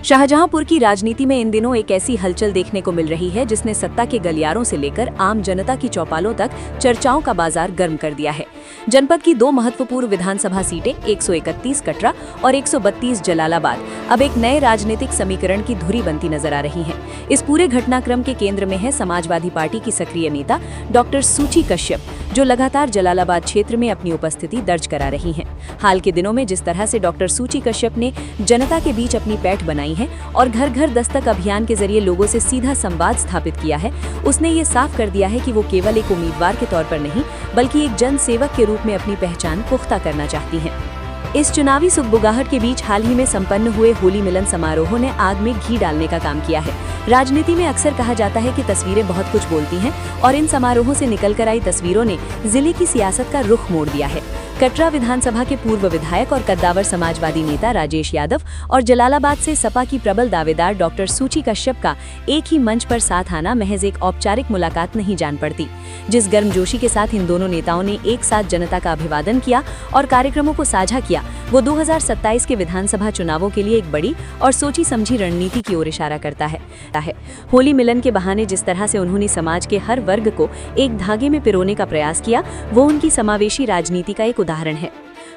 शाहजहांपुर की राजनीति में इन दिनों एक ऐसी हलचल देखने को मिल रही है जिसने सत्ता के गलियारों से लेकर आम जनता की चौपालों तक चर्चाओं का बाजार गर्म कर दिया है। जनपद की दो महत्वपूर्ण विधानसभा सीटें 131 कटरा और 132 जलालाबाद अब एक नए राजनीतिक समीकरण की धुरी बनती नजर आ रही हैं। इस पूरे घटनाक्रम के केंद्र में है समाजवादी पार्टी की सक्रिय नेता डॉक्टर सूची कश्यप, जो लगातार जलालाबाद क्षेत्र में अपनी उपस्थिति दर्ज करा रही हैं। हाल के दिनों में जिस तरह से डॉक्टर सूची कश्यप ने जनता के बीच अपनी पैठ बनाई है और घर घर दस्तक अभियान के जरिए लोगों से सीधा संवाद स्थापित किया है, उसने ये साफ कर दिया है कि वो केवल एक उम्मीदवार के तौर पर नहीं बल्कि एक जन सेवक के रूप में अपनी पहचान पुख्ता करना चाहती हैं। इस चुनावी सुगबुगाहट के बीच हाल ही में संपन्न हुए होली मिलन समारोह ने आग में घी डालने का काम किया है। राजनीति में अक्सर कहा जाता है कि तस्वीरें बहुत कुछ बोलती हैं और इन समारोहों से निकलकर आई तस्वीरों ने जिले की सियासत का रुख मोड़ दिया है। कटरा विधानसभा के पूर्व विधायक और कद्दावर समाजवादी नेता राजेश यादव और जलालाबाद से सपा की प्रबल दावेदार डॉक्टर सूची कश्यप का एक ही मंच पर साथ आना महज एक औपचारिक मुलाकात नहीं जान पड़ती। जिस गर्मजोशी के साथ इन दोनों नेताओं ने एक साथ जनता का अभिवादन किया और कार्यक्रमों को साझा किया, वो 2027 के विधानसभा चुनावों के लिए एक बड़ी और सोची समझी रणनीति की ओर इशारा करता है। होली मिलन के बहाने जिस तरह से उन्होंने समाज के हर वर्ग को एक धागे में पिरोने का प्रयास किया, वो उनकी समावेशी राजनीति का एक उदाहरण है।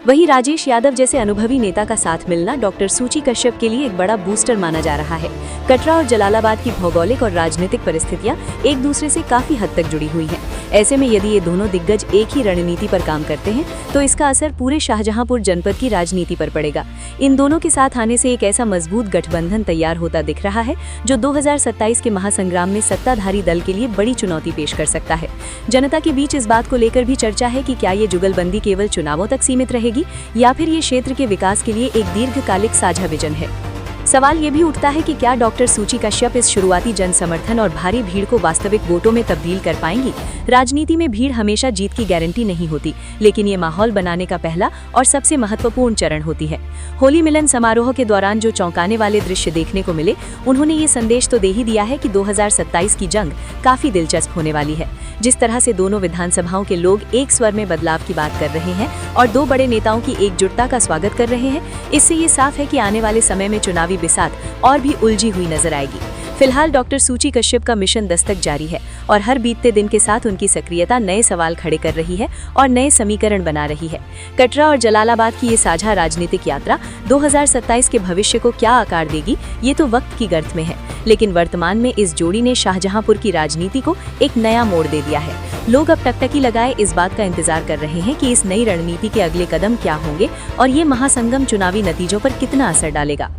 वहीं राजेश यादव जैसे अनुभवी नेता का साथ मिलना डॉक्टर सूची कश्यप के लिए एक बड़ा बूस्टर माना जा रहा है। कटरा और जलालाबाद की भौगोलिक और राजनीतिक परिस्थितियां एक दूसरे से काफी हद तक जुड़ी हुई हैं। ऐसे में यदि ये दोनों दिग्गज एक ही रणनीति पर काम करते हैं तो इसका असर पूरे शाहजहांपुर जनपद की राजनीति पर पड़ेगा। इन दोनों के साथ आने से एक ऐसा मजबूत गठबंधन तैयार होता दिख रहा है जो 2027 के महासंग्राम में सत्ताधारी दल के लिए बड़ी चुनौती पेश कर सकता है। जनता के बीच इस बात को लेकर भी चर्चा है कि क्या ये जुगलबंदी केवल चुनावों तक सीमित रहेगी या फिर ये क्षेत्र के विकास के लिए एक दीर्घकालिक साझा विजन है। सवाल ये भी उठता है कि क्या डॉक्टर सूची कश्यप इस शुरुआती जन समर्थन और भारी भीड़ को वास्तविक वोटों में तब्दील कर पाएंगी। राजनीति में भीड़ हमेशा जीत की गारंटी नहीं होती, लेकिन ये माहौल बनाने का पहला और सबसे महत्वपूर्ण चरण होती है। होली मिलन समारोह के दौरान जो चौंकाने वाले दृश्य देखने को मिले, उन्होंने ये संदेश तो दे ही दिया है कि 2027 की जंग काफी दिलचस्प होने वाली है। जिस तरह से दोनों विधानसभाओं के लोग एक स्वर में बदलाव की बात कर रहे हैं और दो बड़े नेताओं की एकजुटता का स्वागत कर रहे हैं, इससे ये साफ है कि आने वाले समय में चुनावी बिसात और भी उलझी हुई नजर आएगी। फिलहाल डॉक्टर सूची कश्यप का मिशन दस्तक जारी है और हर बीतते दिन के साथ उनकी सक्रियता नए सवाल खड़े कर रही है और नए समीकरण बना रही है। कटरा और जलालाबाद की ये साझा राजनीतिक यात्रा 2027 के भविष्य को क्या आकार देगी, ये तो वक्त की गर्त में है, लेकिन वर्तमान में इस जोड़ी ने शाहजहांपुर की राजनीति को एक नया मोड़ दे दिया है। लोग अब टकटकी लगाए इस बात का इंतजार कर रहे हैं कि इस नई रणनीति के अगले कदम क्या होंगे और ये महासंगम चुनावी नतीजों पर कितना असर डालेगा।